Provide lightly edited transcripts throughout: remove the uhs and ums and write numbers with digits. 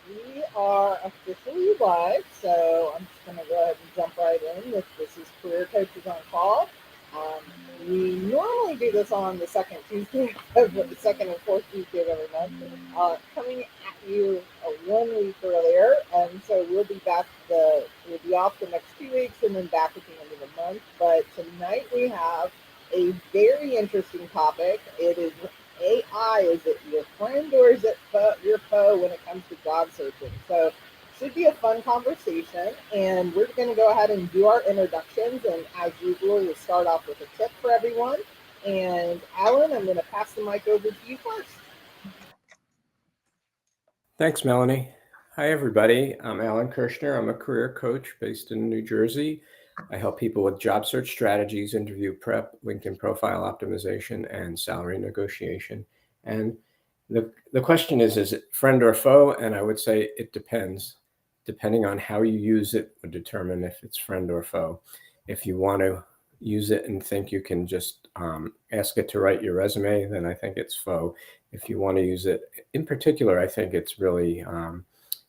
We are officially live, so I'm just going to go ahead and jump right in. This is Career Coaches on Call. Um, we normally do this on the second Tuesday the second and fourth Tuesday of every month, coming at you 1 week earlier, and so we'll be off the next 2 weeks and then back at the end of the month. But tonight we have a very interesting topic. It is AI. Is it your friend or is it your foe when it comes to job searching? So, should be a fun conversation. And we're going to go ahead and do our introductions. And as usual, we'll start off with a tip for everyone. And Alan, I'm going to pass the mic over to you first. Thanks, Melanie. Hi, everybody. I'm Alan Kirshner. I'm a career coach based in New Jersey. I help people with job search strategies, interview prep, LinkedIn profile optimization, and salary negotiation. And the question is it friend or foe? And I would say it depends. Depending on how you use it would determine if it's friend or foe. If you want to use it and think you can just ask it to write your resume, then I think it's foe. If you want to use it in particular, I think it's really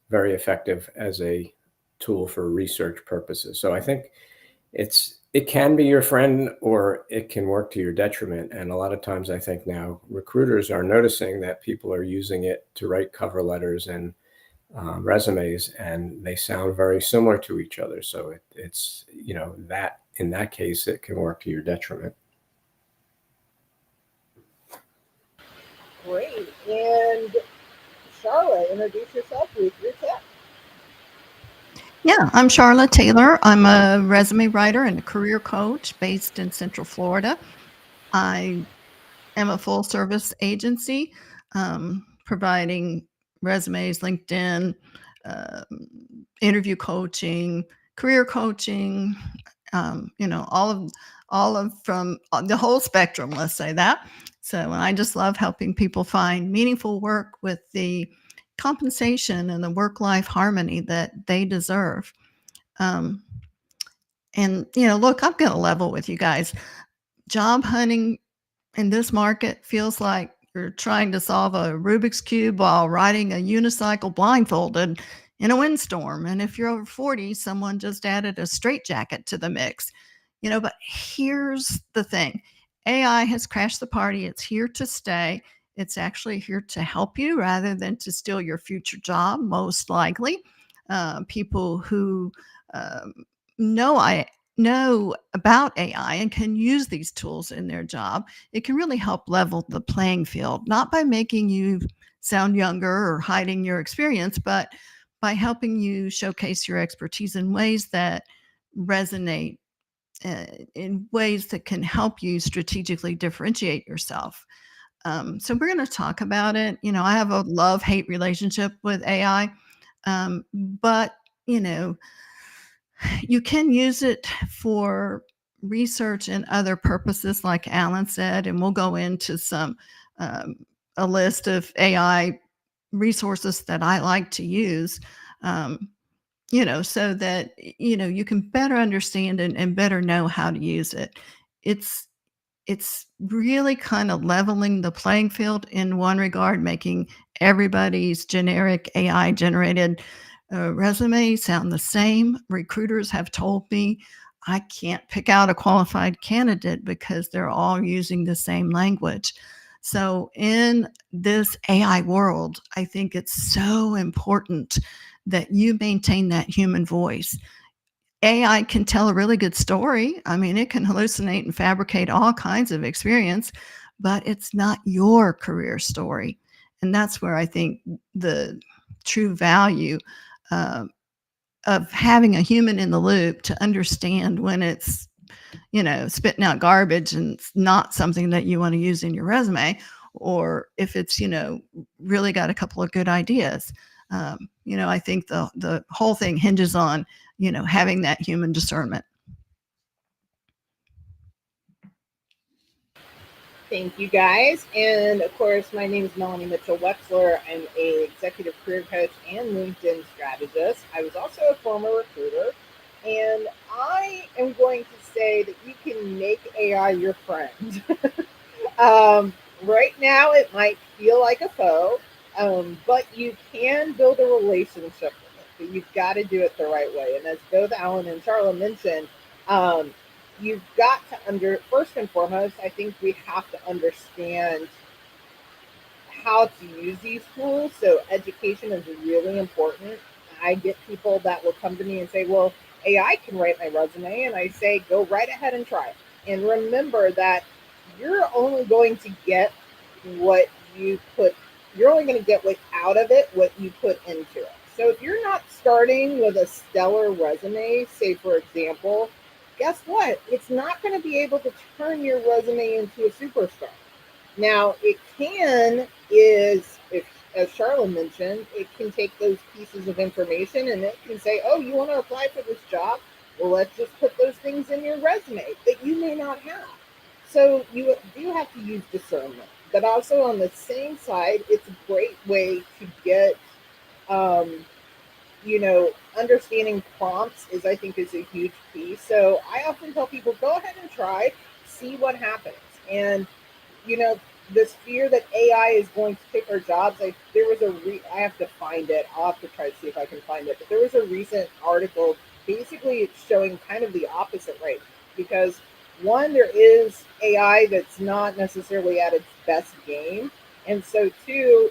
very effective as a tool for research purposes. So I think it can be your friend or it can work to your detriment. And a lot of times I think now recruiters are noticing that people are using it to write cover letters and resumes, and they sound very similar to each other. So it's that in that case, it can work to your detriment. Great. And Charlotte, introduce yourself with your tip. Yeah, I'm Charlotte Taylor. I'm a resume writer and a career coach based in Central Florida. I am a full service agency providing resumes, LinkedIn, interview coaching, career coaching, all of from the whole spectrum, let's say that. So I just love helping people find meaningful work with the compensation and the work-life harmony that they deserve. And look, I'm going to level with you guys. Job hunting in this market feels like you're trying to solve a Rubik's Cube while riding a unicycle blindfolded in a windstorm. And if you're over 40, someone just added a straitjacket to the mix. But here's the thing. AI has crashed the party. It's here to stay. It's actually here to help you rather than to steal your future job, most likely. People who know about AI and can use these tools in their job, it can really help level the playing field, not by making you sound younger or hiding your experience, but by helping you showcase your expertise in ways that resonate, in ways that can help you strategically differentiate yourself. So we're going to talk about it. I have a love-hate relationship with AI, but you can use it for research and other purposes, like Alan said, and we'll go into a list of AI resources that I like to use, so that, you can better understand and better know how to use it. It's really kind of leveling the playing field in one regard, making everybody's generic AI generated resume sound the same. Recruiters have told me I can't pick out a qualified candidate because they're all using the same language. So in this AI world, I think it's so important that you maintain that human voice. AI can tell a really good story. I mean, it can hallucinate and fabricate all kinds of experience, but it's not your career story. And that's where I think the true value of having a human in the loop to understand when it's, spitting out garbage and it's not something that you want to use in your resume, or if it's, really got a couple of good ideas. I think the whole thing hinges on, having that human discernment. Thank you, guys. And of course, my name is Melanie Mitchell-Wexler. I'm a executive career coach and LinkedIn strategist. I was also a former recruiter. And I am going to say that you can make AI your friend. Right now, it might feel like a foe. But you can build a relationship with it, but you've got to do it the right way. And as both Alan and Charlotte mentioned, um, you've got to first and foremost, I think we have to understand how to use these tools. So education is really important. I get people that will come to me and say, well, AI can write my resume. And I say, go right ahead and try it. And remember that you're only going to get what you put, you're only going to get what out of it, what you put into it. So if you're not starting with a stellar resume, say for example, guess what? It's not going to be able to turn your resume into a superstar. Now, it can is if as Charlotte mentioned, it can take those pieces of information and it can say, "Oh, you want to apply for this job? Well, let's just put those things in your resume that you may not have." So you do have to use discernment, but also on the same side, it's a great way to get, um, understanding prompts is I think is a huge piece. So I often tell people, go ahead and try, see what happens, and you know, this fear that AI is going to take our jobs. I have to find it. I'll have to try to see if I can find it. But there was a recent article, basically it's showing kind of the opposite rate because one, there is AI that's not necessarily at its best game, and so two,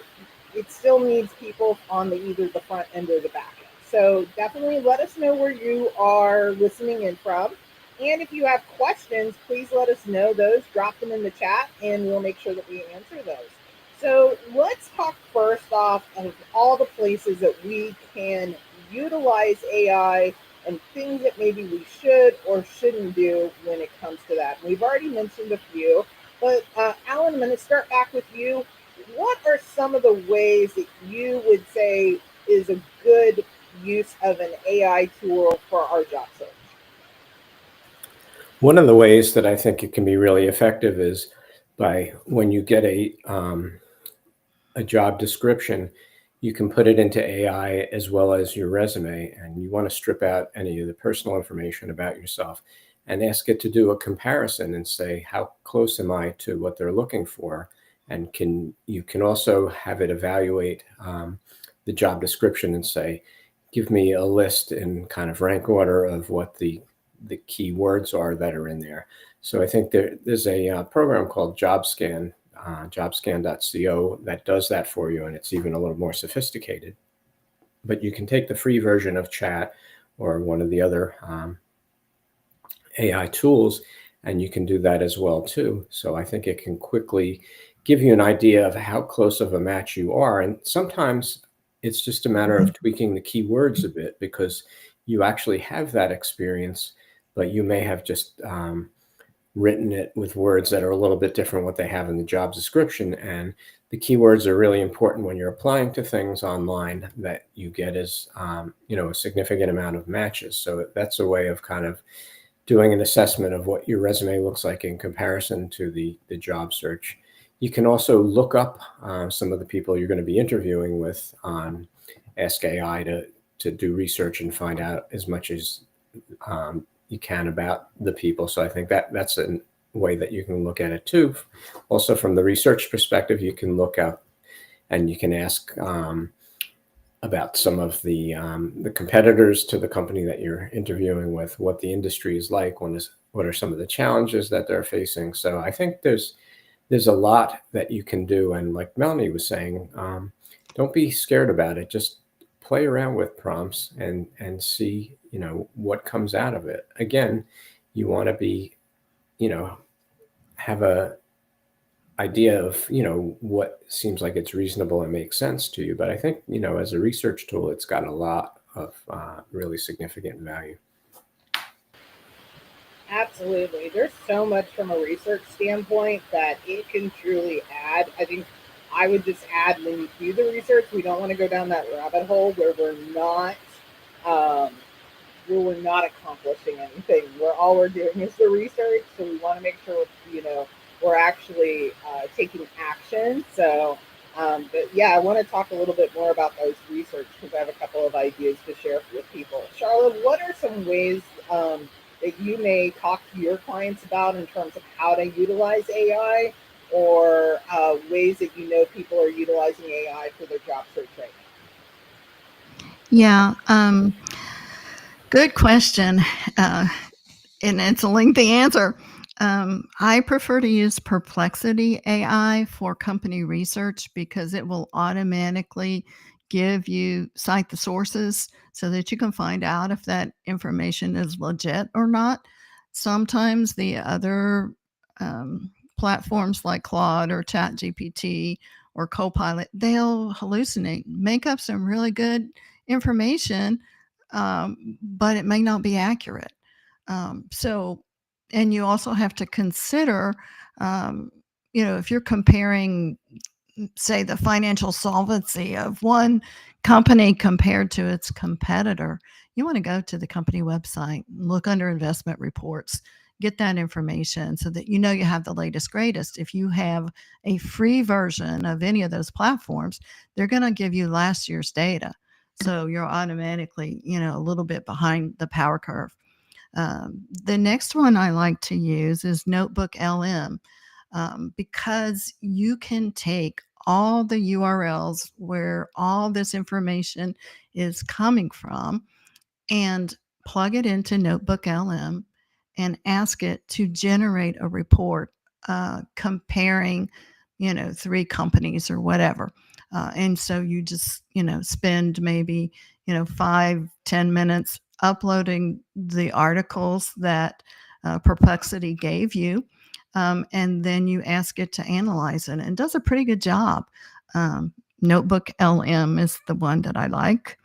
it still needs people on either the front end or the back end. So definitely let us know where you are listening in from. And if you have questions, please let us know those. Drop them in the chat and we'll make sure that we answer those. So let's talk first off of all the places that we can utilize AI and things that maybe we should or shouldn't do when it comes to that. We've already mentioned a few, but Alan, I'm going to start back with you. What are some of the ways that you would say is a good use of an AI tool for our job search? One of the ways that I think it can be really effective is by when you get a job description, you can put it into AI as well as your resume, and you want to strip out any of the personal information about yourself and ask it to do a comparison and say, how close am I to what they're looking for? And you can also have it evaluate the job description and say, give me a list in kind of rank order of what the key words are that are in there. So I think there's a program called JobScan, jobscan.co, that does that for you, and it's even a little more sophisticated. But you can take the free version of Chat or one of the other AI tools, and you can do that as well too. So I think it can quickly give you an idea of how close of a match you are. And sometimes it's just a matter of tweaking the keywords a bit because you actually have that experience, but you may have just written it with words that are a little bit different what they have in the job description. And the keywords are really important when you're applying to things online that you get as a significant amount of matches. So that's a way of kind of doing an assessment of what your resume looks like in comparison to the job search. You can also look up some of the people you're going to be interviewing with on Ask AI to do research and find out as much as you can about the people. So I think that's a way that you can look at it too. Also, from the research perspective, you can look up and you can ask about some of the competitors to the company that you're interviewing with, what the industry is like, what are some of the challenges that they're facing. So I think there's a lot that you can do. And like Melanie was saying, don't be scared about it. Just play around with prompts and see, what comes out of it. Again, you want to be, have a idea of, what seems like it's reasonable and makes sense to you. But I think, as a research tool, it's got a lot of really significant value. Absolutely. There's so much from a research standpoint that it can truly add. I think I would just add when you do the research, we don't want to go down that rabbit hole where um, we're not accomplishing anything. All we're doing is the research. So we want to make sure, we're actually taking action. So, but yeah, I want to talk a little bit more about those research because I have a couple of ideas to share with people. Charlotte, what are some ways that you may talk to your clients about in terms of how to utilize AI or ways that you know people are utilizing AI for their job search right now? Yeah, good question. And it's a lengthy answer. I prefer to use Perplexity AI for company research because it will automatically cite the sources so that you can find out if that information is legit or not. Sometimes the other platforms like Claude or ChatGPT or Copilot, they'll hallucinate, make up some really good information, but it may not be accurate. So, and you also have to consider, um, if you're comparing, say, the financial solvency of one company compared to its competitor, you want to go to the company website, look under investment reports, get that information so that you know you have the latest, greatest. If you have a free version of any of those platforms, they're going to give you last year's data. So you're automatically, a little bit behind the power curve. The next one I like to use is Notebook LM, because you can take all the URLs where all this information is coming from and plug it into Notebook LM and ask it to generate a report comparing, three companies or whatever. And so you just, spend maybe, 5-10 minutes uploading the articles that Perplexity gave you. And then you ask it to analyze it, and it does a pretty good job. Notebook LM is the one that I like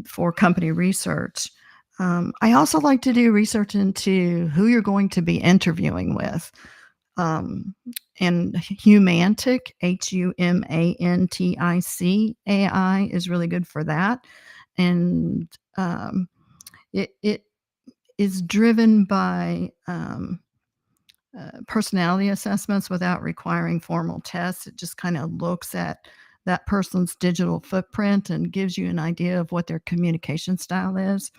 for company research. I also like to do research into who you're going to be interviewing with. And Humantic, Humantic AI is really good for that. And it is driven by personality assessments without requiring formal tests. It just kind of looks at that person's digital footprint and gives you an idea of what their communication style is.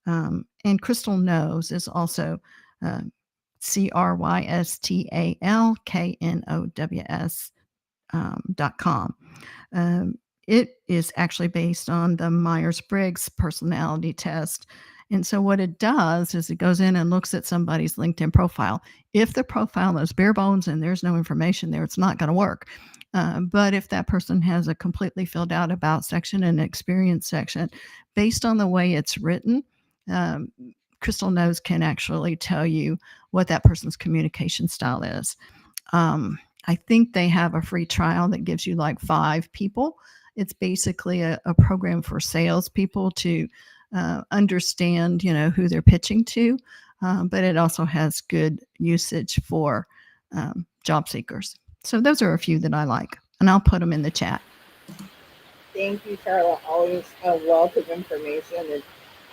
And Crystal Knows is also CrystalKnows.com. It is actually based on the Myers-Briggs personality test. And so what it does is it goes in and looks at somebody's LinkedIn profile. If the profile is bare bones and there's no information there, it's not going to work. But if that person has a completely filled out about section and experience section, based on the way it's written, Crystal Knows can actually tell you what that person's communication style is. I think they have a free trial that gives you like 5 people. It's basically a program for salespeople to understand, who they're pitching to. But it also has good usage for job seekers. So those are a few that I like, and I'll put them in the chat. Thank you, Charlotte. Always a wealth of information. And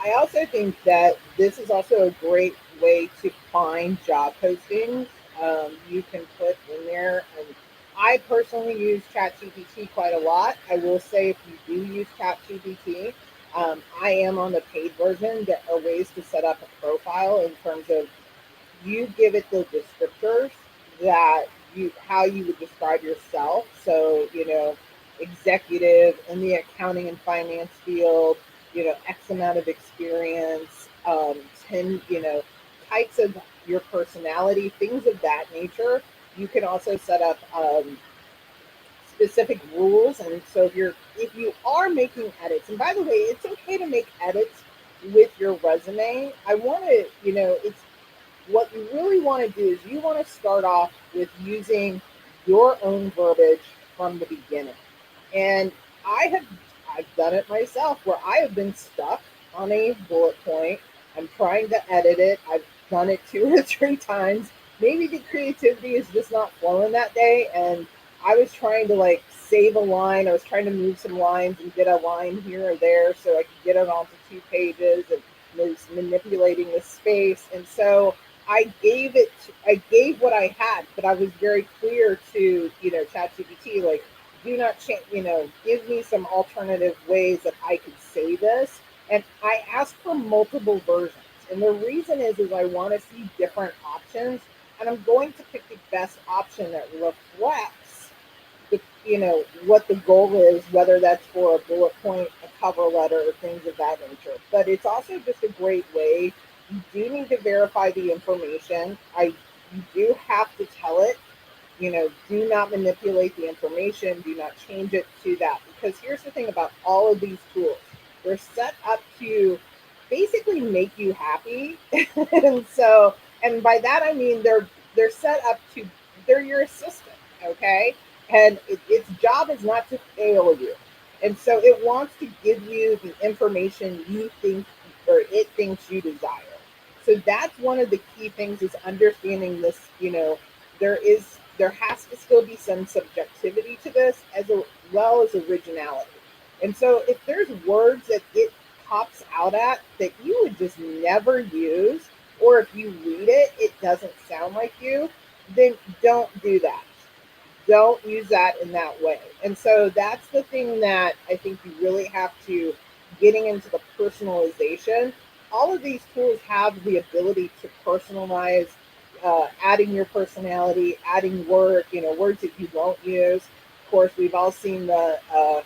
I also think that this is also a great way to find job postings. You can put in there, and I personally use ChatGPT quite a lot. I will say, if you do use ChatGPT, I am on the paid version. There are ways to set up a profile in terms of you give it the descriptors that how you would describe yourself. So, executive in the accounting and finance field, X amount of experience, 10, types of your personality, things of that nature. You can also set up specific rules. And so if you are making edits, and by the way, it's okay to make edits with your resume. I want to, it's what you really want to do is you want to start off with using your own verbiage from the beginning. And I've done it myself where I have been stuck on a bullet point. I'm trying to edit it. I've done it 2 or 3 times. Maybe the creativity is just not flowing that day. And I was trying to save a line. I was trying to move some lines and get a line here or there so I could get it onto 2 pages, and was manipulating the space. And so I gave what I had, but I was very clear to, ChatGPT, do not change, give me some alternative ways that I could say this. And I asked for multiple versions. And the reason is I want to see different options and I'm going to pick the best option that reflects what the goal is, whether that's for a bullet point, a cover letter, or things of that nature. But it's also just a great way. You do need to verify the information. You do have to tell it, do not manipulate the information, do not change it to that. Because here's the thing about all of these tools, they're set up to basically make you happy. And by that I mean they're set up to, they're your assistant, okay? And its job is not to fail you. And so it wants to give you the information you think, or it thinks you desire. So that's one of the key things, is understanding this. There has to still be some subjectivity to this, as well as originality. And so if there's words that it pops out at that you would just never use, or if you read it, it doesn't sound like you, then don't do that. Don't use that in that way. And so that's the thing that I think you really have to, getting into the personalization. All of these tools have the ability to personalize, adding your personality, adding words that you won't use. Of course, we've all seen I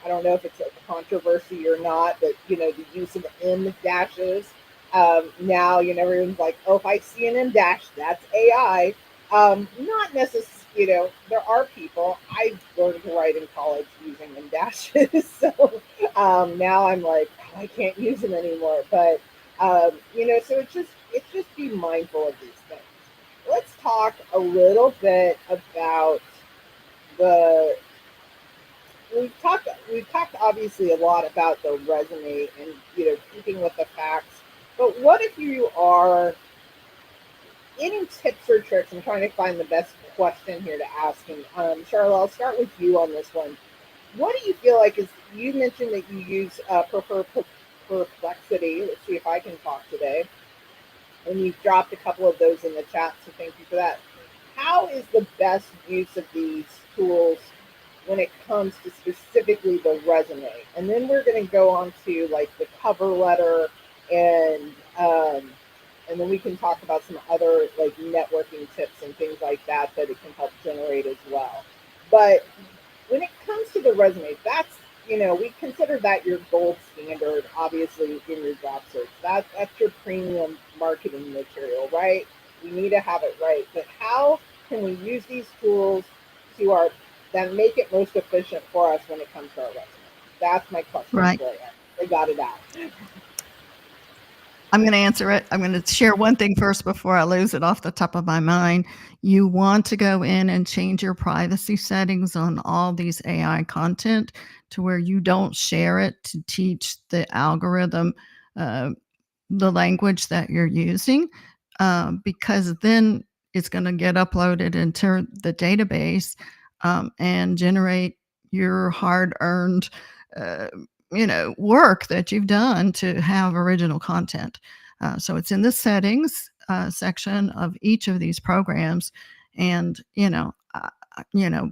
don't know if it's a controversy or not, but the use of M dashes. Now, everyone's like, oh, if I see an M dash, that's AI. Not necessarily. There are people. I learned to write in college using M dashes, so now I'm like, oh, I can't use them anymore. But so it's just be mindful of these things. Let's talk a little bit about the we've talked obviously a lot about the resume and keeping with the facts. But what if you are, any tips or tricks? I'm trying to find the best question here to ask. And Charlotte, I'll start with you on this one. What do you feel like is, you mentioned that you use perplexity. Let's see if I can talk today. And you've dropped a couple of those in the chat, so thank you for that. How is the best use of these tools when it comes to specifically the resume? And then we're going to go on to like the cover letter, and then we can talk about some other like networking tips and things like that it can help generate as well. But when it comes to the resume, that's, we consider that your gold standard, obviously, in your job search. That's your premium marketing material, right? We need to have it right. But how can we use these tools that make it most efficient for us when it comes to our resume? That's my question Right. for you. I got it out. I'm going to answer it. I'm going to share one thing first before I lose it off the top of my mind. You want to go in and change your privacy settings on all these AI content to where you don't share it to teach the algorithm the language that you're using, because then it's going to get uploaded into the database and generate your hard-earned work that you've done to have original content. So it's in the settings section of each of these programs. And,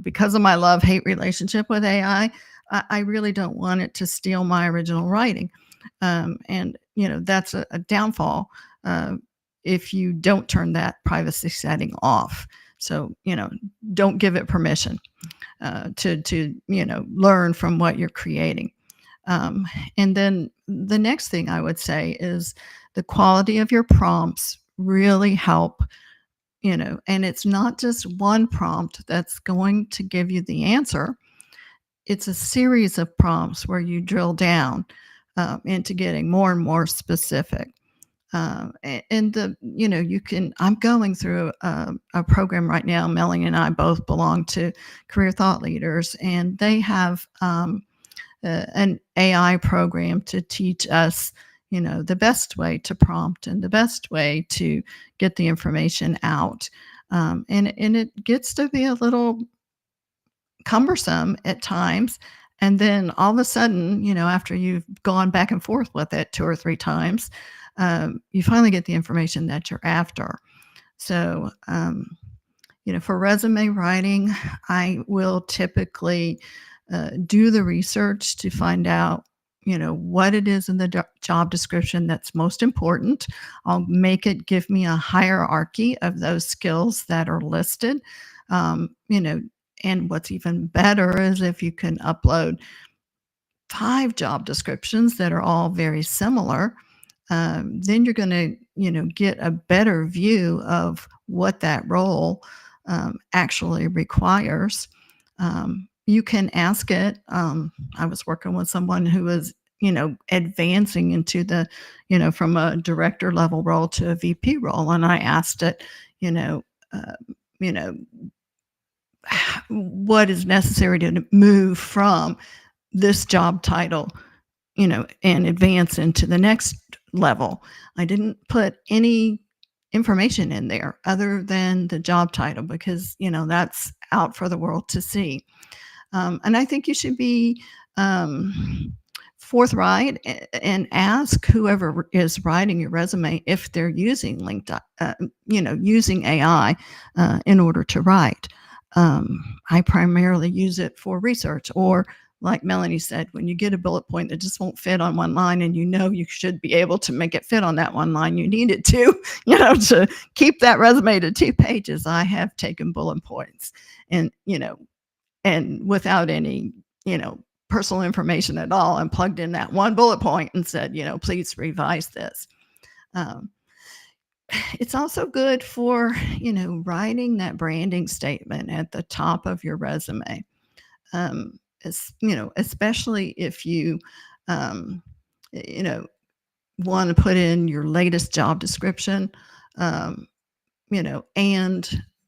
because of my love-hate relationship with AI, I really don't want it to steal my original writing. And, that's a downfall if you don't turn that privacy setting off. So, don't give it permission to learn from what you're creating. And then the next thing I would say is the quality of your prompts really help, and it's not just one prompt that's going to give you the answer. It's a series of prompts where you drill down into getting more and more specific. And I'm going through a program right now. Melanie and I both belong to Career Thought Leaders, and they have an AI program to teach us, the best way to prompt and the best way to get the information out. And it gets to be a little cumbersome at times. And then all of a sudden, after you've gone back and forth with it 2 or 3 times, you finally get the information that you're after. So, for resume writing, I will typically do the research to find out what it is in the job description that's most important. I'll make it give me a hierarchy of those skills that are listed. And what's even better is if you can upload 5 job descriptions that are all very similar. Then you're going to, get a better view of what that role actually requires. You can ask it. I was working with someone who was, advancing into the, from a director level role to a VP role, and I asked it, uh, you know, what is necessary to move from this job title, and advance into the next level. I didn't put any information in there other than the job title because, that's out for the world to see. And I think you should be forthright and ask whoever is writing your resume if they're using LinkedIn, using AI in order to write. I primarily use it for research, or like Melanie said, when you get a bullet point that just won't fit on one line and you should be able to make it fit on that one line, you need it to, to keep that resume to 2 pages. I have taken bullet points and, and without any, personal information at all, and plugged in that one bullet point and said, please revise this. It's also good for, writing that branding statement at the top of your resume. Especially if you, want to put in your latest job description, and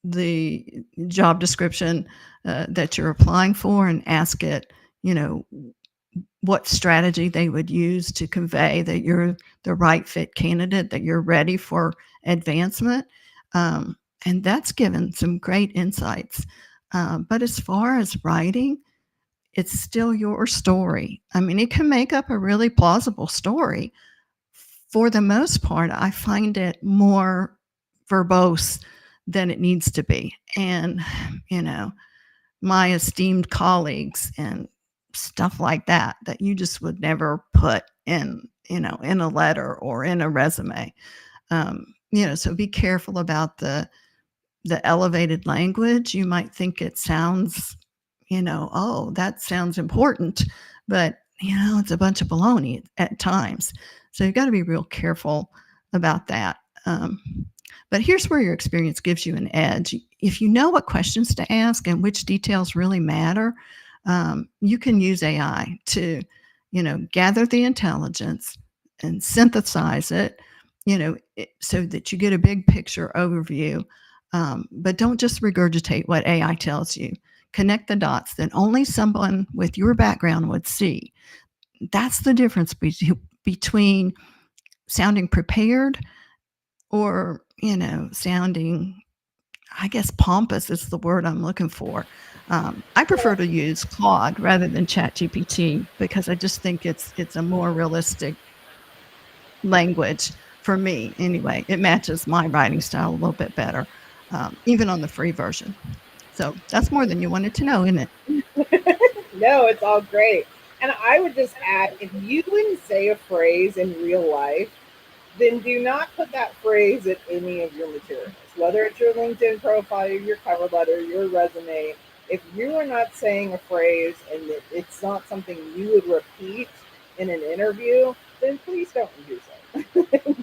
the job description that you're applying for, and ask it, what strategy they would use to convey that you're the right fit candidate, that you're ready for advancement. And that's given some great insights. But as far as writing, it's still your story. I mean, it can make up a really plausible story. For the most part, I find it more verbose than it needs to be. And, my esteemed colleagues and stuff like that you just would never put in, in a letter or in a resume. So be careful about the elevated language. You might think it sounds, oh, that sounds important, but it's a bunch of baloney at times. So you've got to be real careful about that. But here's where your experience gives you an edge. If you know what questions to ask and which details really matter, you can use AI to, gather the intelligence and synthesize it, so that you get a big picture overview. But don't just regurgitate what AI tells you. Connect the dots that only someone with your background would see. That's the difference between sounding prepared or, sounding, I guess, pompous is the word I'm looking for. I prefer to use Claude rather than ChatGPT because I just think it's a more realistic language for me. Anyway, it matches my writing style a little bit better, even on the free version. So that's more than you wanted to know, isn't it? No, it's all great. And I would just add, if you wouldn't say a phrase in real life, then do not put that phrase in any of your materials, whether it's your LinkedIn profile, your cover letter, your resume. If you are not saying a phrase and it's not something you would repeat in an interview, then please don't use it.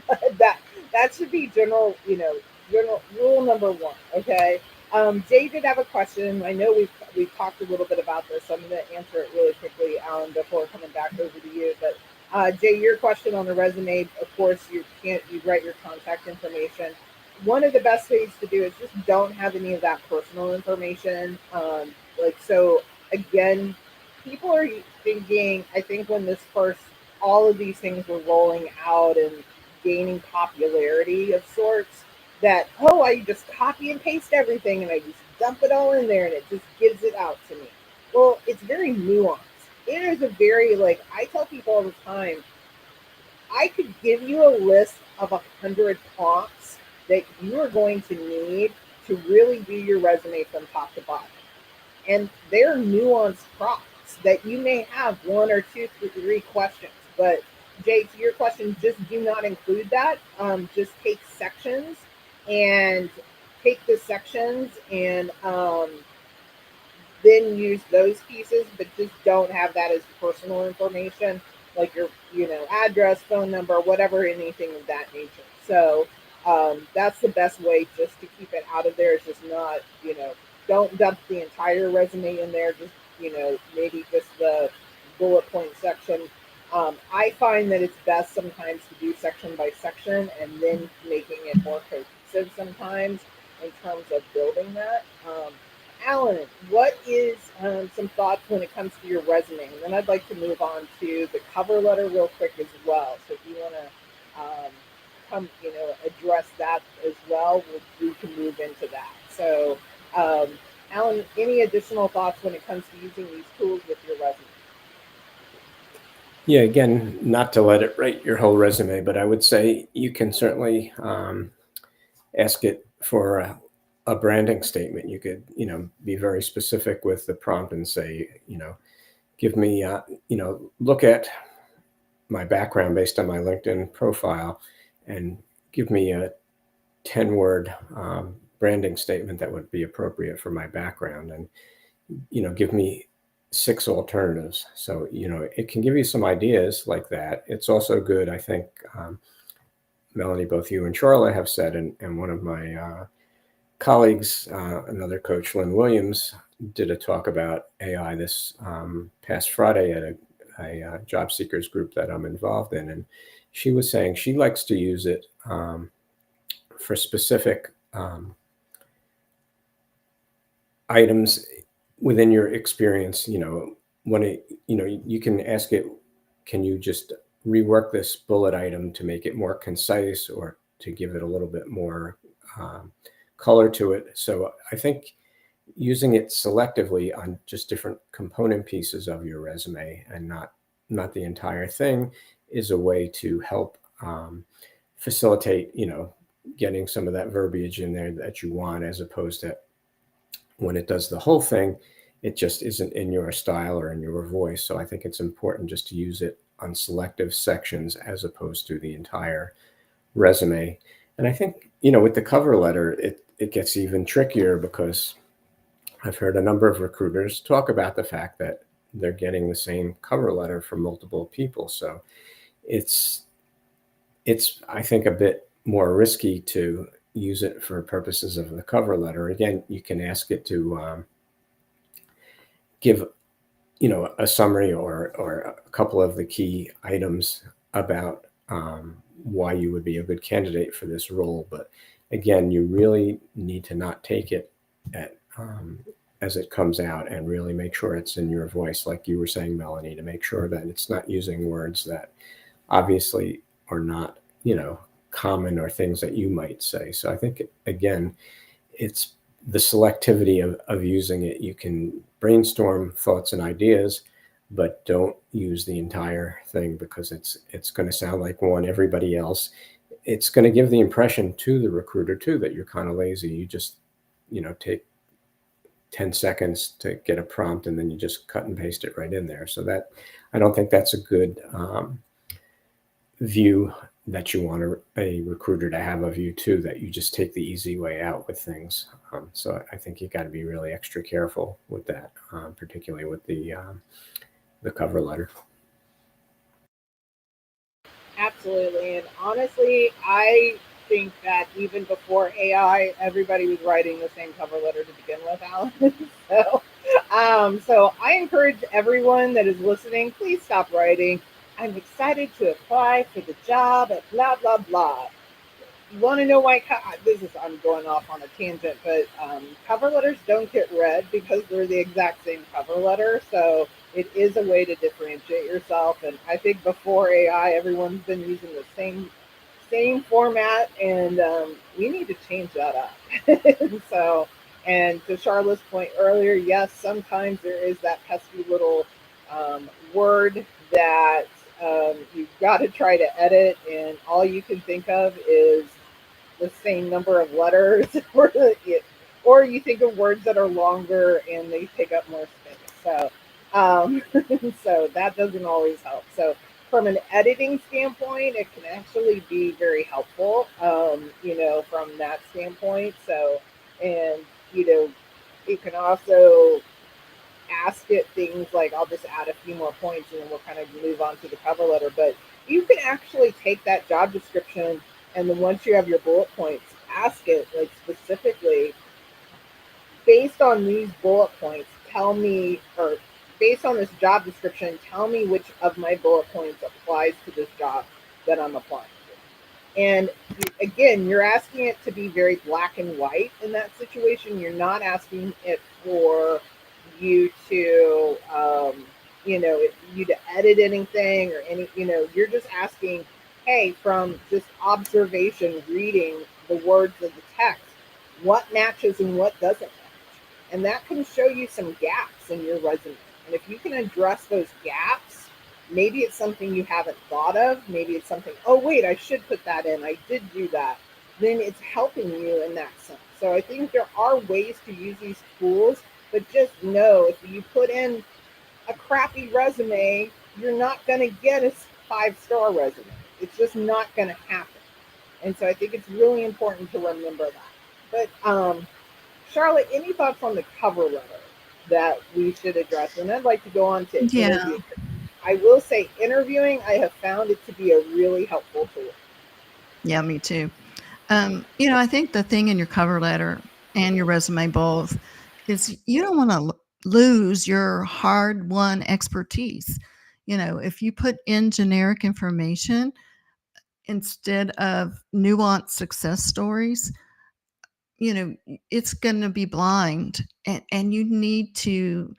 that should be general rule number 1. Okay. Jay did have a question. I know we've talked a little bit about this, so I'm going to answer it really quickly, Alan, before coming back over to you. But Jay, your question on the resume, of course, you write your contact information. One of the best ways to do is just don't have any of that personal information. So again, people are thinking, I think when all of these things were rolling out and gaining popularity of sorts, that, oh, I just copy and paste everything and I just dump it all in there and it just gives it out to me. Well, it's very nuanced. It is a very, I tell people all the time, I could give you a list of 100 prompts that you are going to need to really do your resume from top to bottom. And they're nuanced prompts. notes that you may have one or two, three questions. But Jay, to your question, just do not include that. Just take sections and then use those pieces, but just don't have that as personal information, like your, address, phone number, whatever, anything of that nature. So that's the best way just to keep it out of there. It's just not, don't dump the entire resume in there. Just, maybe just the bullet point section. I find that it's best sometimes to do section by section and then making it more cohesive sometimes in terms of building that. Alan, what is some thoughts when it comes to your resume? And then I'd like to move on to the cover letter real quick as well. So if you want to address that as well, we can move into that. So, Alan, any additional thoughts when it comes to using these tools with your resume? Yeah, again, not to let it write your whole resume, but I would say you can certainly ask it for a branding statement. You could, be very specific with the prompt and say, give me, look at my background based on my LinkedIn profile and give me a 10-word branding statement that would be appropriate for my background, and, give me 6 alternatives. So, it can give you some ideas like that. It's also good, I think, Melanie, both you and Charlotte have said, and one of my colleagues, another coach, Lynn Williams, did a talk about AI this past Friday at a job seekers group that I'm involved in. And she was saying she likes to use it for specific items within your experience. When you can ask it, can you just rework this bullet item to make it more concise or to give it a little bit more color to it. So I think using it selectively on just different component pieces of your resume and not the entire thing is a way to help facilitate, getting some of that verbiage in there that you want, as opposed to when it does the whole thing, it just isn't in your style or in your voice. So I think it's important just to use it on selective sections as opposed to the entire resume. And I think, with the cover letter, it gets even trickier, because I've heard a number of recruiters talk about the fact that they're getting the same cover letter from multiple people. So it's I think, a bit more risky to use it for purposes of the cover letter. Again, you can ask it to give, a summary or a couple of the key items about why you would be a good candidate for this role. But again, you really need to not take it as it comes out, and really make sure it's in your voice, like you were saying, Melanie, to make sure that it's not using words that obviously are not, common or things that you might say. So I think, again, it's the selectivity of using it. You can brainstorm thoughts and ideas, but don't use the entire thing, because it's going to sound like everybody else. It's going to give the impression to the recruiter too that you're kind of lazy. You just, take 10 seconds to get a prompt and then you just cut and paste it right in there. So that, I don't think that's a good view that you want a recruiter to have of you too, that you just take the easy way out with things. So I think you got to be really extra careful with that, particularly with the cover letter. Absolutely. And honestly, I think that even before AI, everybody was writing the same cover letter to begin with, Alan. So I encourage everyone that is listening, please stop writing, I'm excited to apply for the job at blah, blah, blah. You want to know why? I'm going off on a tangent, but cover letters don't get read because they're the exact same cover letter. So it is a way to differentiate yourself. And I think before AI, everyone's been using the same format, and we need to change that up. So, and to Charlotte's point earlier, yes, sometimes there is that pesky little word that you've got to try to edit, and all you can think of is the same number of letters, or you think of words that are longer and they take up more space. So Um, so that doesn't always help. So from an editing standpoint, it can actually be very helpful, from that standpoint. So, and, it can also ask it things like, I'll just add a few more points and then we'll kind of move on to the cover letter. But you can actually take that job description, and then once you have your bullet points, ask it like specifically, based on these bullet points, tell me, or based on this job description, tell me which of my bullet points applies to this job that I'm applying to. And again, you're asking it to be very black and white in that situation. You're not asking it for you to, you to edit anything or any, you're just asking, hey, from just observation, reading the words of the text, what matches and what doesn't match. And that can show you some gaps in your resume. And if you can address those gaps, maybe it's something you haven't thought of. Maybe it's something, oh, wait, I should put that in. I did do that. Then it's helping you in that sense. So I think there are ways to use these tools, but just know if you put in a crappy resume, you're not going to get a 5-star resume. It's just not going to happen. And so I think it's really important to remember that. But Charlotte, any thoughts on the cover letter that we should address? And I'd like to go on to Yeah. interview. I will say, interviewing, I have found it to be a really helpful tool. Yeah, me too. I think the thing in your cover letter and your resume both is you don't want to lose your hard-won expertise. If you put in generic information instead of nuanced success stories, it's going to be blind, and you need to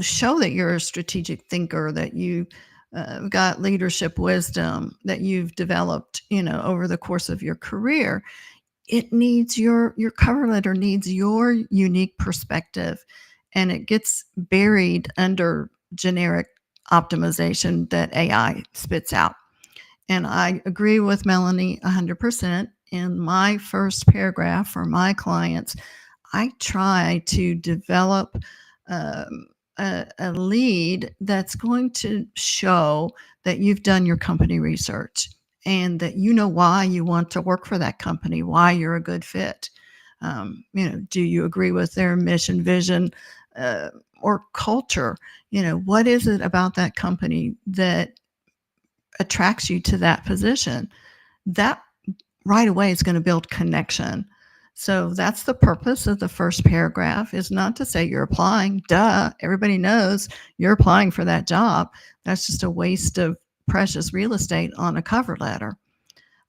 show that you're a strategic thinker, that you got leadership wisdom that you've developed over the course of your career. It needs your cover letter needs your unique perspective, and it gets buried under generic optimization that AI spits out. And I agree with Melanie 100%. In my first paragraph for my clients, I try to develop a lead that's going to show that you've done your company research and that you know why you want to work for that company, why you're a good fit. Do you agree with their mission, vision, or culture? What is it about that company that attracts you to that position? That right away is going to build connection. So that's the purpose of the first paragraph, is not to say you're applying. Duh, everybody knows you're applying for that job. That's just a waste of precious real estate on a cover letter.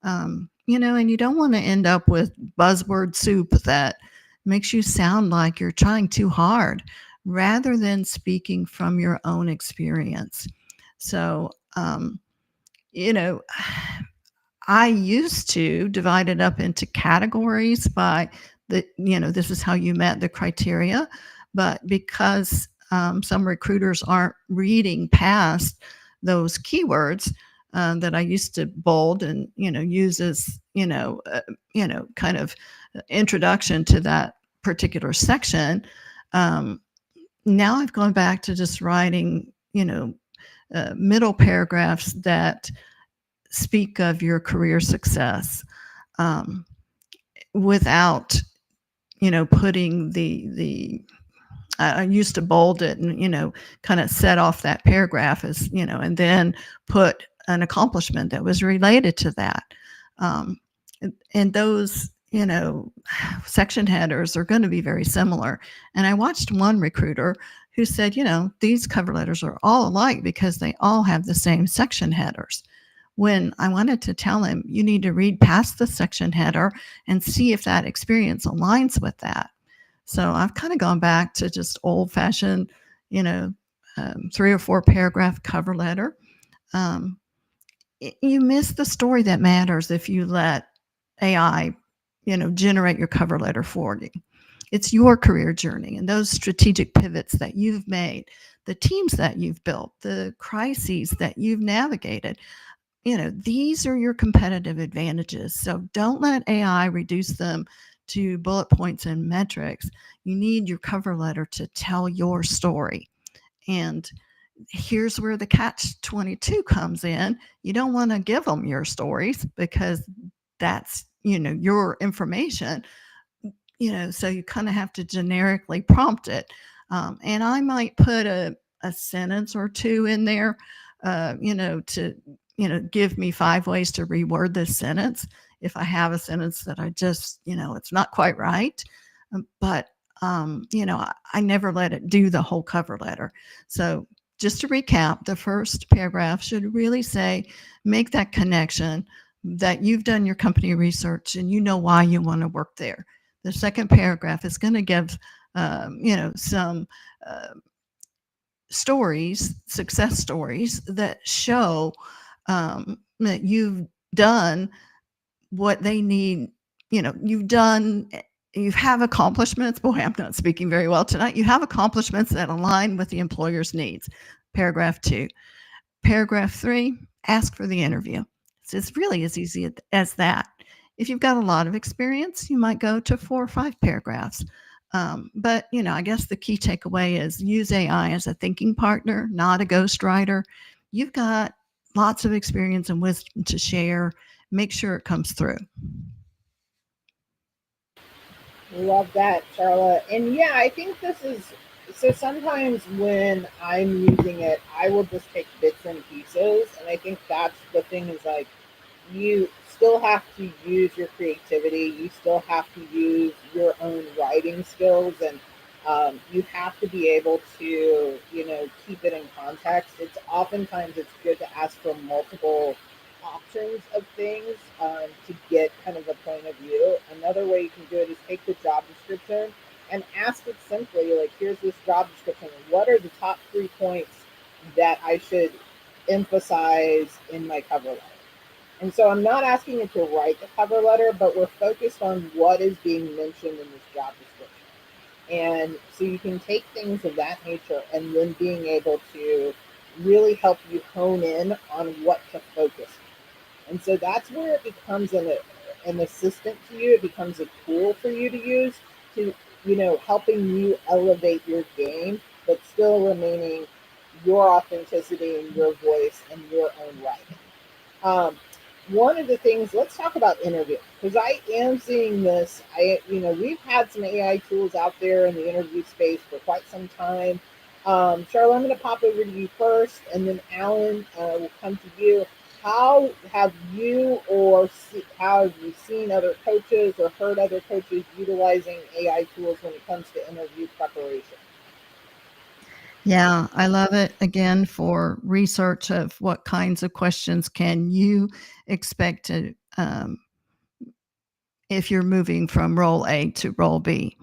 And you don't want to end up with buzzword soup that makes you sound like you're trying too hard rather than speaking from your own experience. So, I used to divide it up into categories by this is how you met the criteria. But because some recruiters aren't reading past those keywords that I used to bold and, use as, kind of introduction to that particular section, now I've gone back to just writing, middle paragraphs that speak of your career success, without putting the I used to bold it and kind of set off that paragraph as and then put an accomplishment that was related to that, and those section headers are going to be very similar. And I watched one recruiter who said, these cover letters are all alike because they all have the same section headers, when I wanted to tell him, you need to read past the section header and see if that experience aligns with that. So I've kind of gone back to just old fashioned, 3 or 4 paragraph cover letter. You miss the story that matters if you let AI, generate your cover letter for you. It's your career journey and those strategic pivots that you've made, the teams that you've built, the crises that you've navigated. These are your competitive advantages. So don't let AI reduce them to bullet points and metrics. You need your cover letter to tell your story. And here's where the catch-22 comes in. You don't want to give them your stories because that's, your information, so you kind of have to generically prompt it. And I might put a sentence or two in there, to, give me 5 ways to reword this sentence. If I have a sentence that I just, it's not quite right. But, I never let it do the whole cover letter. So just to recap, the first paragraph should really say, make that connection that you've done your company research and you know why you want to work there. The second paragraph is going to give, some stories, success stories that show that you've done what they need. You have accomplishments. Boy, I'm not speaking very well tonight. You have accomplishments that align with the employer's needs. Paragraph 2. Paragraph 3, ask for the interview. So it's really as easy as that. If you've got a lot of experience, you might go to 4 or 5 paragraphs. But, I guess the key takeaway is use AI as a thinking partner, not a ghostwriter. You've got lots of experience and wisdom to share. Make sure it comes through. Love that, Charlotte. And yeah, I think this is so sometimes when I'm using it, I will just take bits and pieces. And I think that's the thing is like you still have to use your creativity, you still have to use your own writing skills, and you have to be able to, keep it in context. It's good to ask for multiple options of things to get kind of a point of view. Another way you can do it is take the job description and ask it simply, like, here's this job description. What are the top 3 points that I should emphasize in my cover letter? And so I'm not asking it to write the cover letter, but we're focused on what is being mentioned in this job description. And so you can take things of that nature and then being able to really help you hone in on what to focus on. And so that's where it becomes an assistant to you. It becomes a tool for you to use to, helping you elevate your game, but still remaining your authenticity and your voice and your own writing. One of the things, let's talk about interview, because I am seeing this. We've had some AI tools out there in the interview space for quite some time. Charlotte, I'm going to pop over to you first, and then Alan will come to you. How have you seen other coaches or heard other coaches utilizing AI tools when it comes to interview preparation? Yeah, I love it again for research of what kinds of questions can you expect to, if you're moving from role A to role B.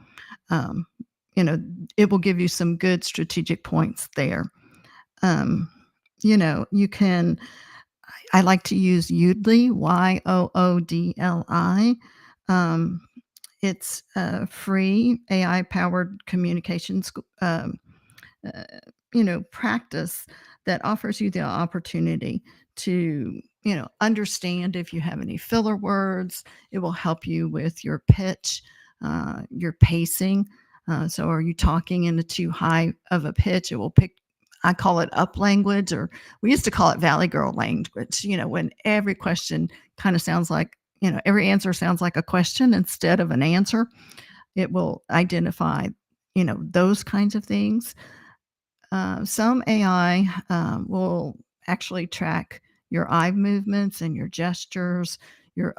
Um, it will give you some good strategic points there. You can, I like to use Yoodli, Yoodli. It's a free AI powered communications practice that offers you the opportunity to, understand if you have any filler words. It will help you with your pitch, your pacing. So, are you talking in a too high of a pitch? It will pick. I call it up language, or we used to call it Valley Girl language. When every question kind of sounds like, every answer sounds like a question instead of an answer. It will identify, those kinds of things. Some AI will actually track your eye movements and your gestures, your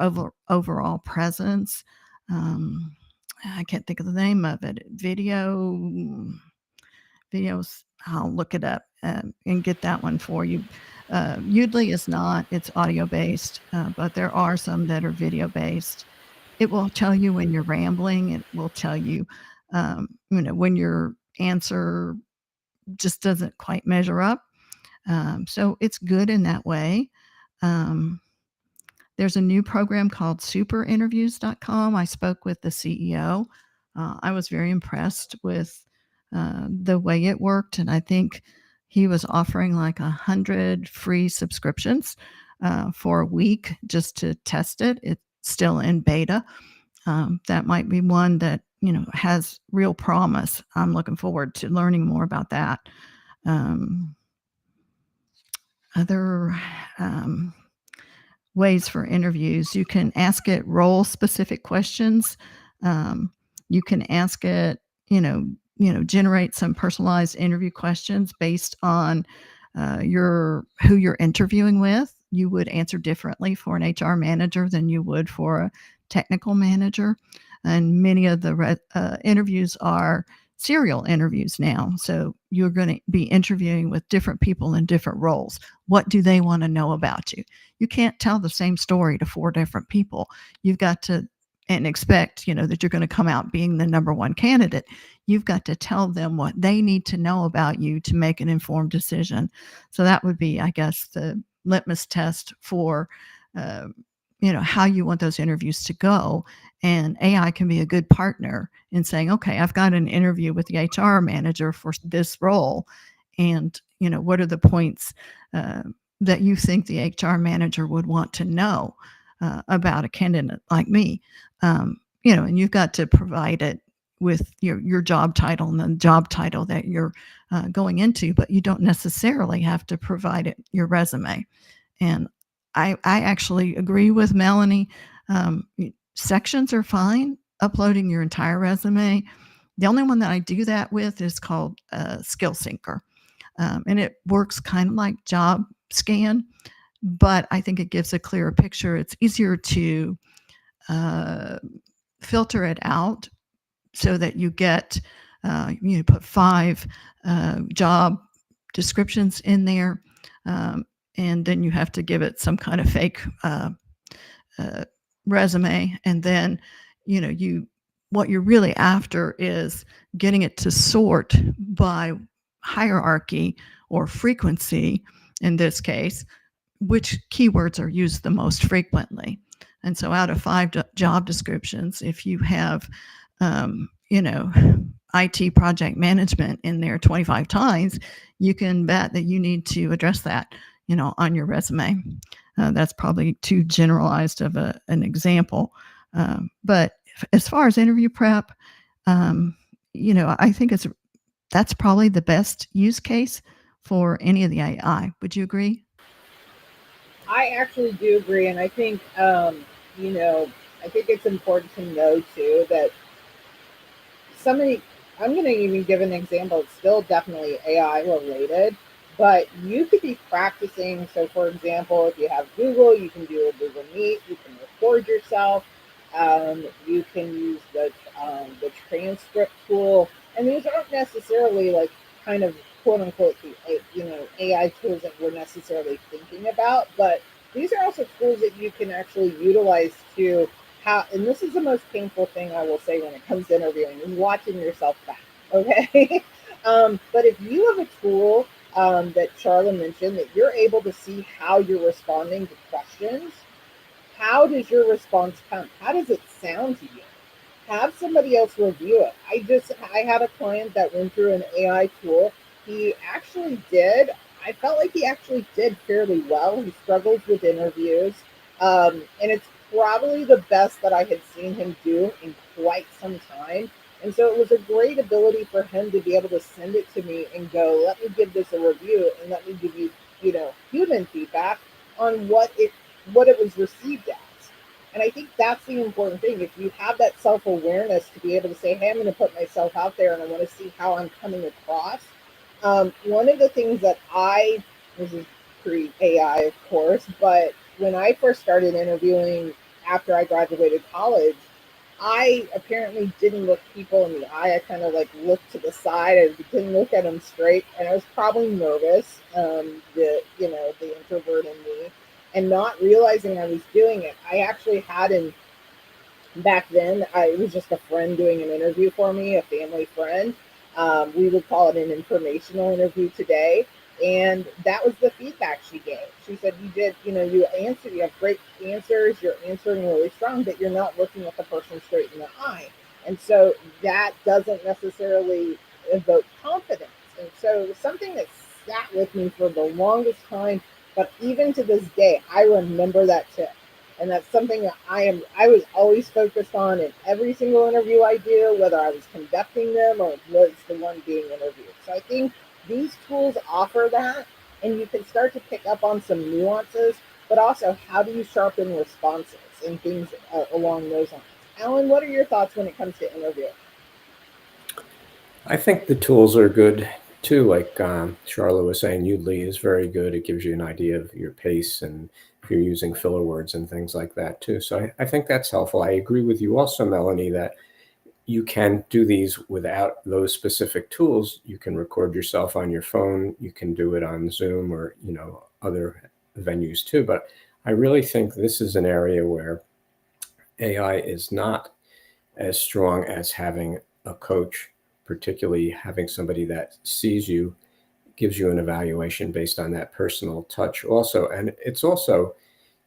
overall presence. I can't think of the name of it. Videos. I'll look it up and get that one for you. Udly is not. It's audio based, but there are some that are video based. It will tell you when you're rambling. It will tell you, when your answer just doesn't quite measure up. So it's good in that way. There's a new program called superinterviews.com. I spoke with the CEO. I was very impressed with the way it worked. And I think he was offering like 100 free subscriptions for a week just to test it. It's still in beta. That might be one that, has real promise. I'm looking forward to learning more about that. other ways for interviews. You can ask it role specific questions. You can ask it, generate some personalized interview questions based on who you're interviewing with. You would answer differently for an HR manager than you would for a technical manager. And many of the interviews are serial interviews now. So you're going to be interviewing with different people in different roles. What do they want to know about you? You can't tell the same story to 4 different people. You've got to and expect, that you're going to come out being the number one candidate. You've got to tell them what they need to know about you to make an informed decision. So that would be, I guess, the litmus test for, how you want those interviews to go. And AI can be a good partner in saying, okay, I've got an interview with the HR manager for this role. And, what are the points that you think the HR manager would want to know about a candidate like me? And you've got to provide it with your job title and the job title that you're going into, but you don't necessarily have to provide it your resume. And I actually agree with Melanie. Sections are fine. Uploading your entire resume. The only one that I do that with is called SkillSyncer. And it works kind of like Job Scan, but I think it gives a clearer picture. It's easier to filter it out so that you get, put 5 job descriptions in there, and then you have to give it some kind of fake resume, and then what you're really after is getting it to sort by hierarchy or frequency, in this case, which keywords are used the most frequently. And so out of 5 job descriptions, if you have, IT project management in there 25 times, you can bet that you need to address that, on your resume. That's probably too generalized of an example. But as far as interview prep, I think that's probably the best use case for any of the AI. Would you agree? I actually do agree, and I think I think it's important to know too that somebody. I'm going to even give an example. It's still definitely AI related, but you could be practicing. So, for example, if you have Google, you can do a Google Meet. You can record yourself. You can use the transcript tool, and these aren't necessarily like kind of quote unquote the AI tools that we're necessarily thinking about, but these are also tools that you can actually utilize to how. And this is the most painful thing I will say when it comes to interviewing is watching yourself back. Okay, but if you have a tool that Charla mentioned that you're able to see how you're responding to questions, how does your response come? How does it sound to you? Have somebody else review it. I had a client that went through an AI tool. He actually did. I felt like he actually did fairly well. He struggles with interviews, and it's probably the best that I had seen him do in quite some time. And so it was a great ability for him to be able to send it to me and go, "Let me give this a review, and let me give you, human feedback on what it was received as." And I think that's the important thing. If you have that self awareness to be able to say, hey, I'm going to put myself out there and I want to see how I'm coming across. One of the things that this is pre AI, of course, but when I first started interviewing after I graduated college, I apparently didn't look people in the eye. I kind of like looked to the side. I didn't look at them straight, and I was probably nervous. The introvert in me, and not realizing I was doing it. I actually had back then. It was just a friend doing an interview for me, a family friend. We would call it an informational interview today. And that was the feedback she gave. She said, you have great answers, you're answering really strong, but you're not looking at the person straight in the eye. And so that doesn't necessarily evoke confidence. And so it was something that sat with me for the longest time. But even to this day, I remember that tip. And that's something that I was always focused on in every single interview I do, whether I was conducting them or was the one being interviewed. So I think these tools offer that, and you can start to pick up on some nuances, but also how do you sharpen responses and things along those lines. Alan, what are your thoughts when it comes to interviewing? I think the tools are good too. Like Charlotte was saying, Udly is very good. It gives you an idea of your pace and if you're using filler words and things like that too. So I think that's helpful. I agree with you also, Melanie, that you can do these without those specific tools. You can record yourself on your phone. You can do it on Zoom or, other venues too. But I really think this is an area where AI is not as strong as having a coach, particularly having somebody that sees you, gives you an evaluation based on that personal touch also. And it's also,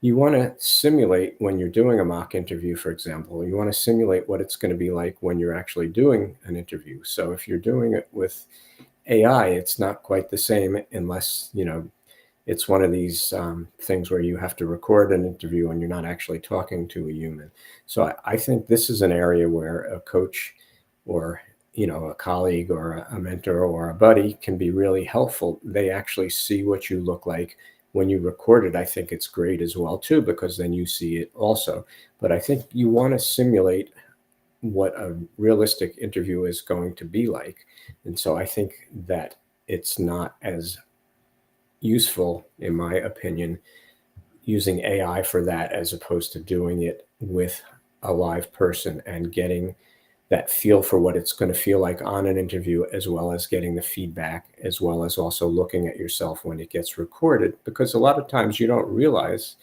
you want to simulate when you're doing a mock interview, for example, you want to simulate what it's going to be like when you're actually doing an interview. So if you're doing it with AI, it's not quite the same unless, it's one of these things where you have to record an interview and you're not actually talking to a human. So I think this is an area where a coach or a colleague or a mentor or a buddy can be really helpful. They actually see what you look like when you record it. I think it's great as well too, because then you see it also. But I think you want to simulate what a realistic interview is going to be like. And so I think that it's not as useful, in my opinion, using AI for that as opposed to doing it with a live person and getting that feel for what it's going to feel like on an interview, as well as getting the feedback, as well as also looking at yourself when it gets recorded. Because a lot of times you don't realize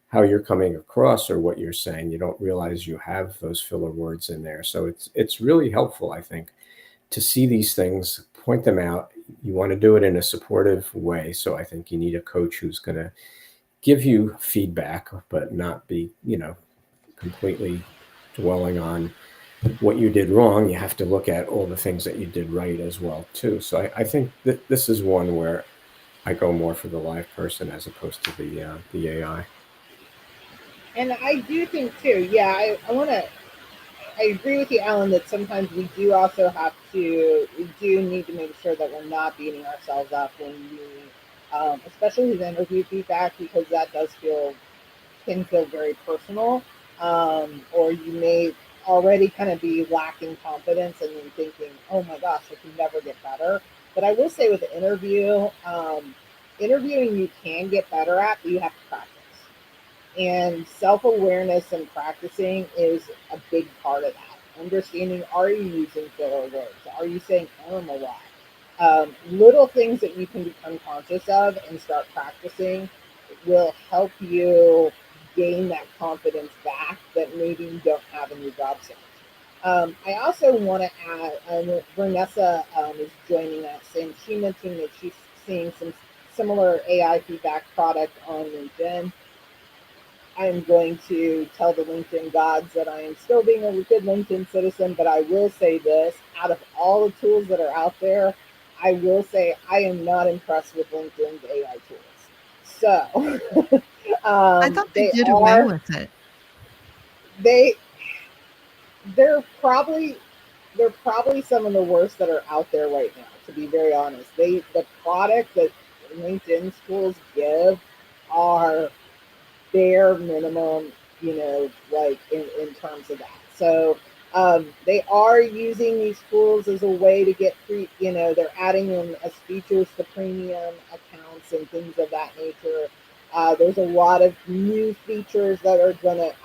how you're coming across or what you're saying. You don't realize you have those filler words in there. So it's really helpful, I think, to see these things, point them out. You want to do it in a supportive way. So I think you need a coach who's going to give you feedback, but not be, completely dwelling on what you did wrong. You have to look at all the things that you did right as well too. So I think that this is one where I go more for the live person as opposed to the AI. And I do think too, yeah, I agree with you, Alan, that sometimes we do also we do need to make sure that we're not beating ourselves up when we, especially with interview feedback, because that can feel very personal, or you may already kind of be lacking confidence and then thinking, oh my gosh, I can never get better. But I will say with the interviewing you can get better at, but you have to practice. And self-awareness and practicing is a big part of that. Understanding, are you using filler words? Are you saying a lot? Little things that you can become conscious of and start practicing will help you gain that confidence back that maybe you don't have in your job search. I also want to add, Vanessa is joining us, and she mentioned that she's seeing some similar AI feedback product on LinkedIn. I am going to tell the LinkedIn gods that I am still being a good LinkedIn citizen, but I will say this, out of all the tools that are out there, I will say I am not impressed with LinkedIn's AI tools. So I thought they did away with it. they they're probably some of the worst that are out there right now, to be very honest. The product that LinkedIn schools give are bare minimum, like in terms of that. So they are using these tools as a way to get free, they're adding them as features to premium accounts and things of that nature. There's a lot of new features that are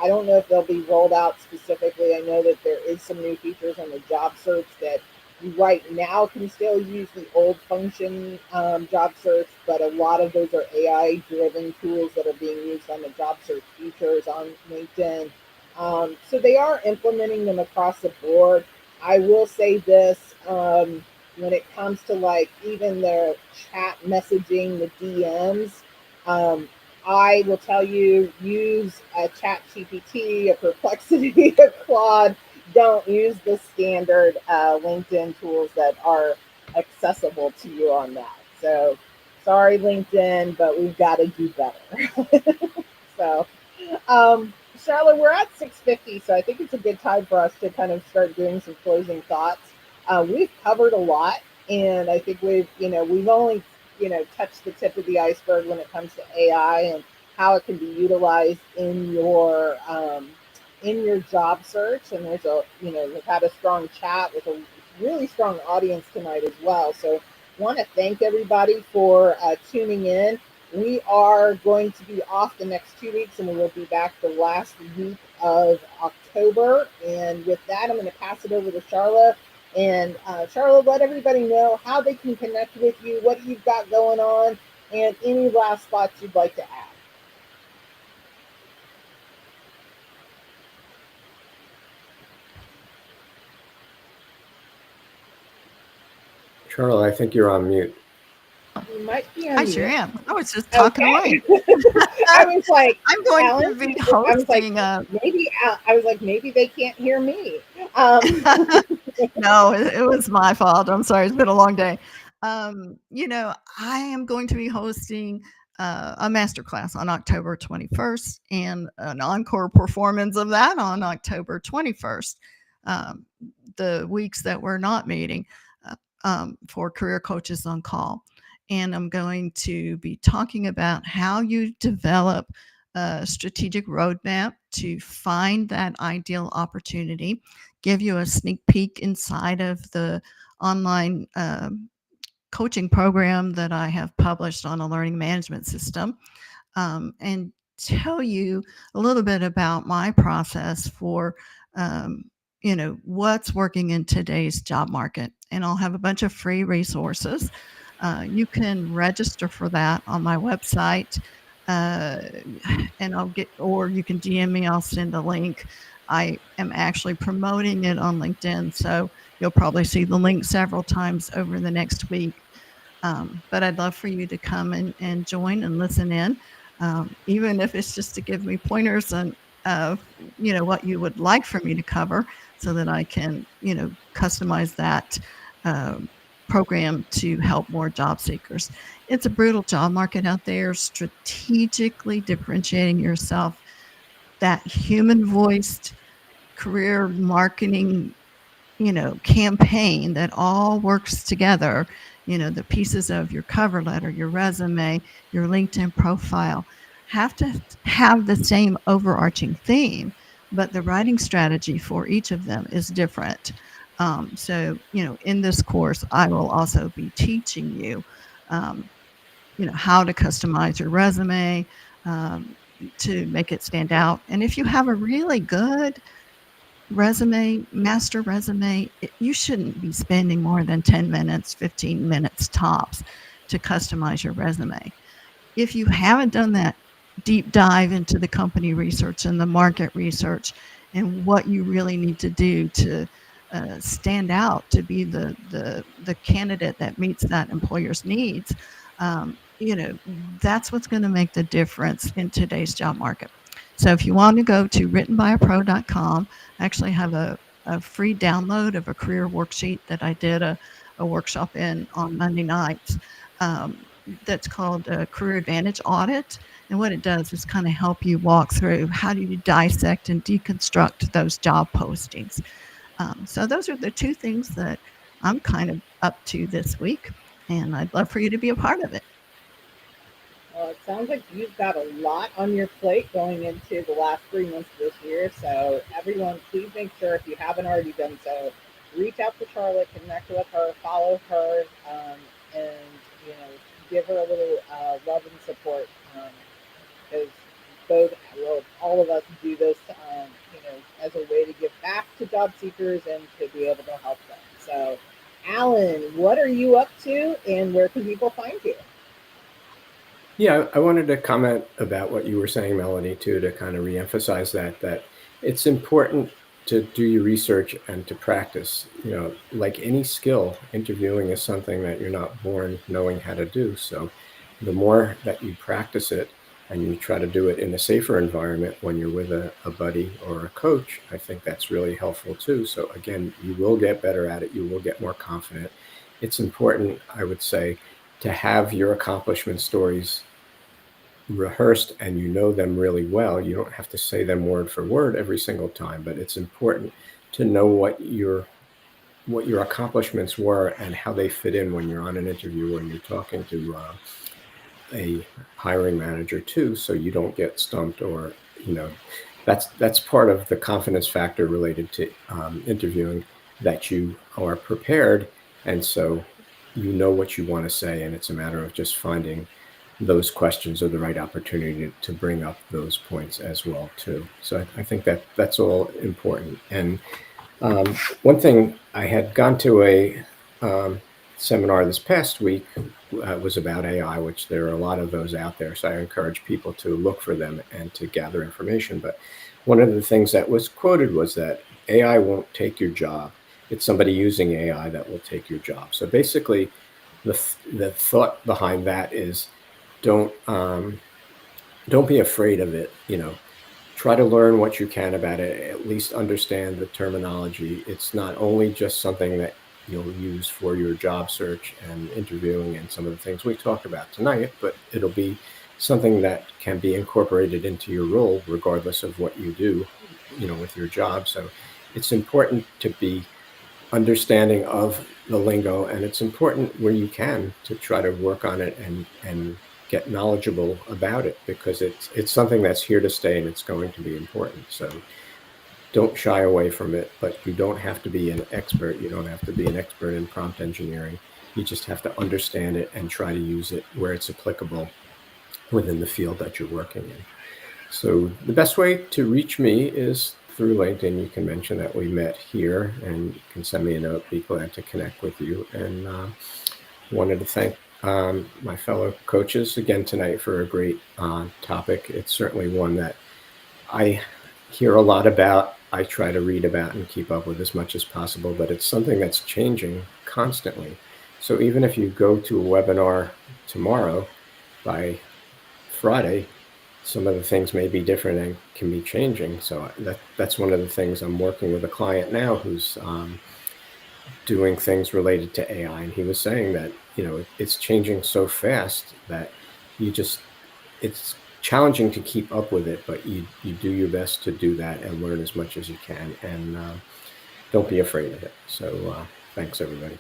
I don't know if they'll be rolled out specifically. I know that there is some new features on the job search that you right now can still use the old function job search, but a lot of those are AI driven tools that are being used on the job search features on LinkedIn. So they are implementing them across the board. I will say this, when it comes to like even their chat messaging, the DMs, I will tell you, use a chat GPT, a Perplexity, a Claude. Don't use the standard LinkedIn tools that are accessible to you on that. So sorry, LinkedIn, but we've got to do better. So, Charlotte, we're at 6:50, so I think it's a good time for us to kind of start doing some closing thoughts. We've covered a lot. And I think we've only, touched the tip of the iceberg when it comes to AI and how it can be utilized in your job search. And we've had a strong chat with a really strong audience tonight as well. So want to thank everybody for tuning in. We are going to be off the next 2 weeks, and we will be back the last week of October. And with that, I'm going to pass it over to Charlotte. And Charlotte, let everybody know how they can connect with you, what you've got going on, and any last thoughts you'd like to add. Charlotte, I think you're on mute. You might be on I mute. sure am. I was just talking away. I was like, I'm going Alan, to be I was like, hosting. maybe they can't hear me. No, it was my fault. I'm sorry. It's been a long day. I am going to be hosting a masterclass on October 21st and an encore performance of that on October 21st. The weeks that we're not meeting for career coaches on call. And I'm going to be talking about how you develop a strategic roadmap to find that ideal opportunity, give you a sneak peek inside of the online coaching program that I have published on a learning management system, and tell you a little bit about my process for what's working in today's job market. And I'll have a bunch of free resources. You can register for that on my website, and or you can DM me. I'll send a link. I am actually promoting it on LinkedIn, so you'll probably see the link several times over the next week. But I'd love for you to come and join and listen in, even if it's just to give me pointers on what you would like for me to cover, so that I can customize that program to help more job seekers. It's a brutal job market out there. Strategically differentiating yourself, that human voiced career marketing campaign that all works together, the pieces of your cover letter, your resume, your LinkedIn profile have to have the same overarching theme, but the writing strategy for each of them is different. So, in this course, I will also be teaching you, how to customize your resume to make it stand out. And if you have a really good master resume, you shouldn't be spending more than 10 minutes, 15 minutes tops to customize your resume. If you haven't done that deep dive into the company research and the market research and what you really need to do to stand out, to be the candidate that meets that employer's needs, that's what's going to make the difference in today's job market. So if you want to go to writtenbyapro.com, I actually have a free download of a career worksheet that I did a workshop in on Monday nights. That's called a Career Advantage Audit. And what it does is kind of help you walk through how do you dissect and deconstruct those job postings. So those are the two things that I'm kind of up to this week, and I'd love for you to be a part of it. Well, it sounds like you've got a lot on your plate going into the last 3 months of this year. So everyone, please make sure, if you haven't already done so, reach out to Charlotte, connect with her, follow her, and give her a little love and support. Because all of us do this, as a way to give back to job seekers and to be able to help them. So, Alan, what are you up to, and where can people find you? Yeah, I wanted to comment about what you were saying, Melanie, too, to kind of reemphasize that it's important to do your research and to practice. Like any skill, interviewing is something that you're not born knowing how to do. So the more that you practice it and you try to do it in a safer environment when you're with a buddy or a coach, I think that's really helpful too. So again, you will get better at it. You will get more confident. It's important, I would say, to have your accomplishment stories rehearsed and you know them really well. You don't have to say them word for word every single time, but it's important to know what your what your accomplishments were and how they fit in when you're on an interview or you're talking to a hiring manager too, so you don't get stumped, or that's part of the confidence factor related to interviewing, that you are prepared, and so you know what you want to say, and it's a matter of just finding those questions or the right opportunity to bring up those points as well too. So I think that that's all important. And one thing, I had gone to a seminar this past week, was about AI, which there are a lot of those out there. So I encourage people to look for them and to gather information. But one of the things that was quoted was that AI won't take your job. It's somebody using AI that will take your job. So basically, the thought behind that is, don't be afraid of it. Try to learn what you can about it, at least understand the terminology. It's not only just something that you'll use for your job search and interviewing and some of the things we talked about tonight, but it'll be something that can be incorporated into your role regardless of what you do, with your job. So it's important to be understanding of the lingo, and it's important where you can to try to work on it and get knowledgeable about it, because it's something that's here to stay and it's going to be important. So don't shy away from it, but you don't have to be an expert. You don't have to be an expert in prompt engineering. You just have to understand it and try to use it where it's applicable within the field that you're working in. So the best way to reach me is through LinkedIn. You can mention that we met here, and you can send me a note. Be glad to connect with you. And wanted to thank my fellow coaches again tonight for a great topic. It's certainly one that I hear a lot about. I try to read about and keep up with as much as possible, but it's something that's changing constantly. So even if you go to a webinar tomorrow, by Friday, some of the things may be different and can be changing. So that's one of the things. I'm working with a client now who's doing things related to AI, and he was saying that it's changing so fast that it's challenging to keep up with it, but you do your best to do that and learn as much as you can, and don't be afraid of it. So thanks, everybody.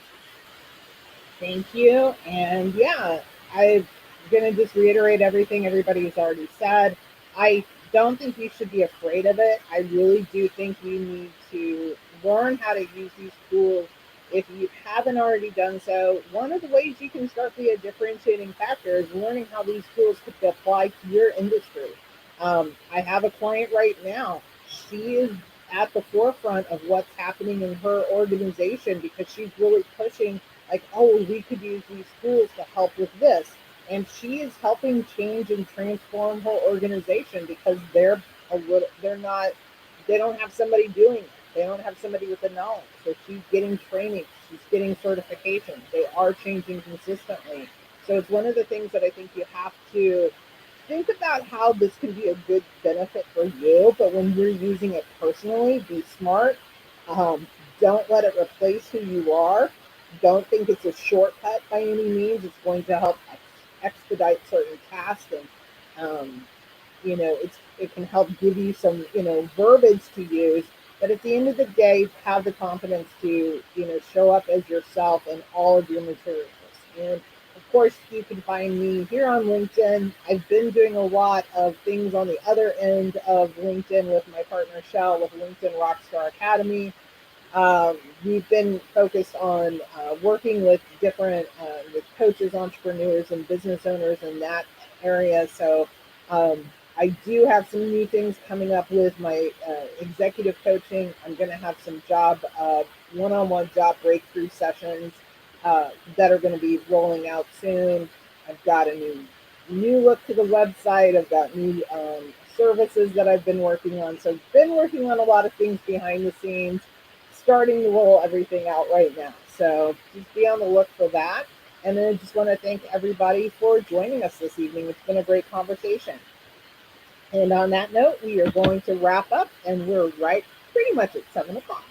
Thank you. And yeah, I'm going to just reiterate everything everybody's already said. I don't think you should be afraid of it. I really do think you need to learn how to use these tools. If you haven't already done so, one of the ways you can start to be a differentiating factor is learning how these tools could be applied to your industry. I have a client right now. She is at the forefront of what's happening in her organization because she's really pushing, like, oh, we could use these tools to help with this. And she is helping change and transform her organization because they don't have somebody doing it. They don't have somebody with the knowledge. So she's getting training, she's getting certification. They are changing consistently. So it's one of the things that I think you have to think about, how this can be a good benefit for you, but when you're using it personally, be smart. Don't let it replace who you are. Don't think it's a shortcut by any means. It's going to help expedite certain tasks, and it can help give you some verbiage to use. But at the end of the day, have the confidence to show up as yourself in all of your materials. And of course, you can find me here on LinkedIn. I've been doing a lot of things on the other end of LinkedIn with my partner Shell with LinkedIn Rockstar Academy. We've been focused on working with different with coaches, entrepreneurs, and business owners in that area. So I do have some new things coming up with my executive coaching. I'm going to have some one-on-one job breakthrough sessions that are going to be rolling out soon. I've got a new look to the website. I've got new services that I've been working on. So I've been working on a lot of things behind the scenes, starting to roll everything out right now. So just be on the look for that. And then I just want to thank everybody for joining us this evening. It's been a great conversation. And on that note, we are going to wrap up, and we're pretty much at 7 o'clock.